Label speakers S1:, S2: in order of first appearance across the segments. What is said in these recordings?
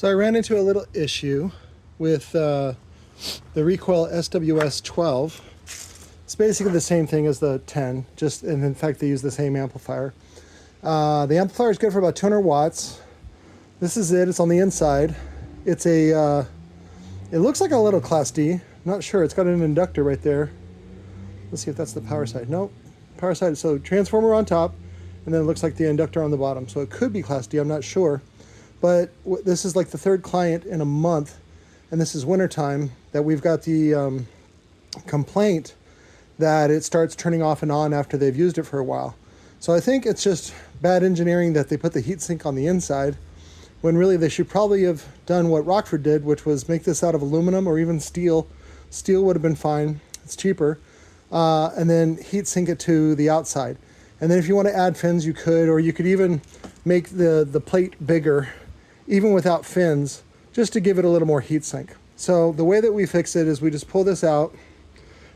S1: So I ran into a little issue with the Recoil SWS12. It's basically the same thing as the 10, and in fact they use the same amplifier. The amplifier is good for about 200 watts. This is it. It's on the inside. It's a, it looks like a little Class D. Not sure. It's got an inductor right there. Let's see if that's the power side. Nope. Power side. So transformer on top, and then it looks like the inductor on the bottom. So it could be Class D. I'm not sure. But this is like the third client in a month, and this is wintertime, that we've got the complaint that it starts turning off and on after they've used it for a while. So I think it's just bad engineering that they put the heatsink on the inside, when really they should probably have done what Rockford did, which was make this out of aluminum or even steel. Steel would have been fine. It's cheaper. And then heatsink it to the outside. And then if you want to add fins, you could, or you could even make the plate bigger, even without fins, just to give it a little more heat sink. So the way that we fix it is we just pull this out.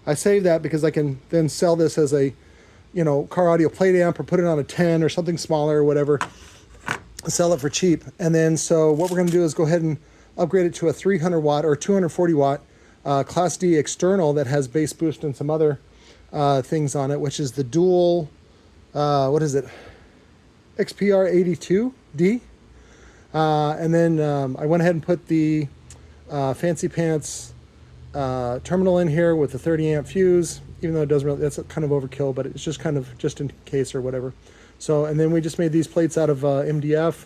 S1: I save that because I can then sell this as a, car audio plate amp, or put it on a 10 or something smaller or whatever, sell it for cheap. And then so what we're going to do is go ahead and upgrade it to a 300 watt or 240 watt Class D external that has bass boost and some other things on it, which is the dual, what is it? XPR82D. And then I went ahead and put the Fancy Pants terminal in here with the 30 amp fuse, even though it doesn't really, that's kind of overkill, but it's just kind of just in case or whatever. So, and then we just made these plates out of MDF,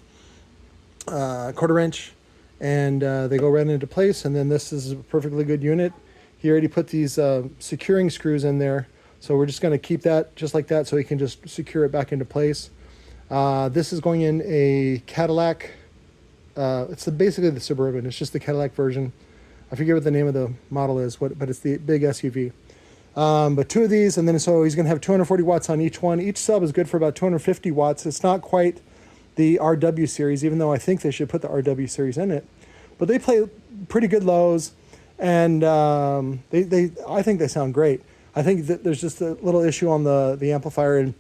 S1: 1/4 inch, and they go right into place. And then this is a perfectly good unit. He already put these securing screws in there. So we're just going to keep that just like that so he can just secure it back into place. This is going in a Cadillac. It's basically the Suburban. It's just the Cadillac version. I forget what the name of the model is, but it's the big SUV. But two of these, and then so he's going to have 240 watts on each one. Each sub is good for about 250 watts. It's not quite the RW series, even though I think they should put the RW series in it. But they play pretty good lows, and I think they sound great. I think that there's just a little issue on the amplifier. And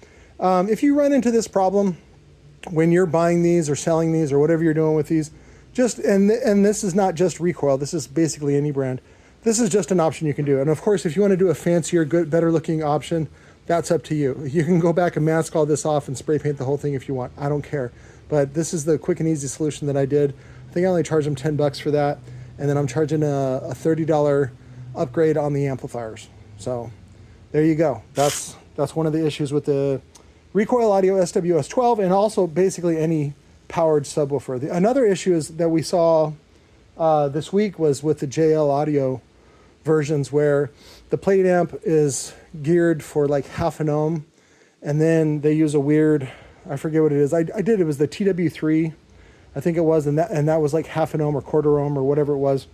S1: if you run into this problem when you're buying these or selling these or whatever you're doing with these, and this is not just Recoil, this is basically any brand. This is just an option you can do. And of course, if you want to do a fancier, better looking option, that's up to you. You can go back and mask all this off and spray paint the whole thing if you want. I don't care. But this is the quick and easy solution that I did. I think I only charged them $10 for that. And then I'm charging a $30 upgrade on the amplifiers. So there you go. That's one of the issues with the Recoil Audio SWS12, and also basically any powered subwoofer. Another issue is that we saw this week was with the JL Audio versions, where the plate amp is geared for like 1/2 ohm, and then they use a weird, I forget what it is. It was the TW3, I think it was, and that was like 1/2 ohm or 1/4 ohm or whatever it was,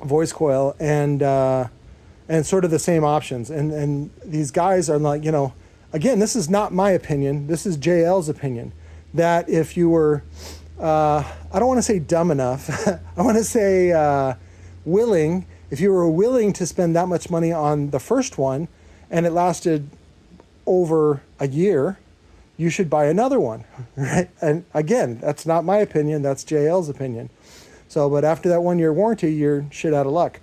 S1: voice coil, and sort of the same options. And these guys are like, again, this is not my opinion. This is JL's opinion, that if you were, I don't want to say dumb enough, I want to say willing, if you were willing to spend that much money on the first one and it lasted over a year, you should buy another one, right? And again, that's not my opinion, that's JL's opinion. So, but after that 1 year warranty, you're shit out of luck.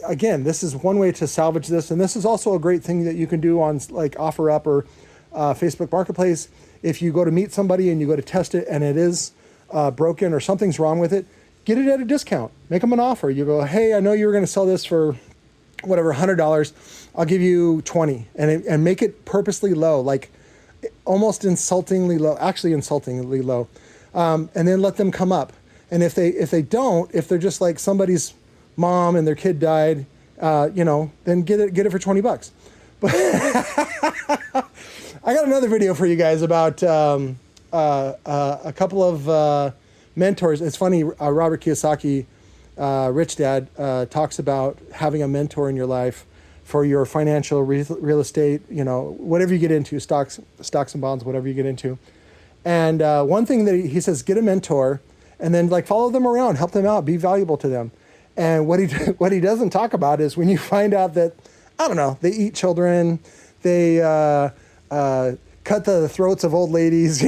S1: Again, this is one way to salvage this, and this is also a great thing that you can do on like OfferUp or Facebook Marketplace. If you go to meet somebody and you go to test it and it is broken or something's wrong with it, get it at a discount. Make them an offer. You go, hey, I know you were going to sell this for whatever, $100. I'll give you $20, and make it purposely low, like almost insultingly low, actually insultingly low, and then let them come up. And if they don't, if they're just like somebody's mom and their kid died, then get it for $20. But I got another video for you guys about a couple of mentors. It's funny, Robert Kiyosaki, Rich Dad, talks about having a mentor in your life for your financial, real estate, whatever you get into, stocks and bonds, whatever you get into. And one thing that he says, get a mentor, and then like follow them around, help them out, be valuable to them. And what he doesn't talk about is when you find out that, I don't know, they eat children, they cut the throats of old ladies.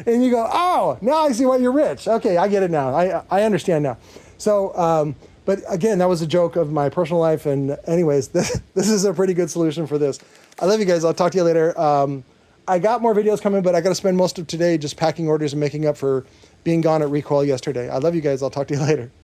S1: And you go, oh, now I see why you're rich. Okay, I get it now. I understand now. So, but again, that was a joke of my personal life. And anyways, this is a pretty good solution for this. I love you guys. I'll talk to you later. I got more videos coming, but I got to spend most of today just packing orders and making up for being gone at Recoil yesterday. I love you guys. I'll talk to you later.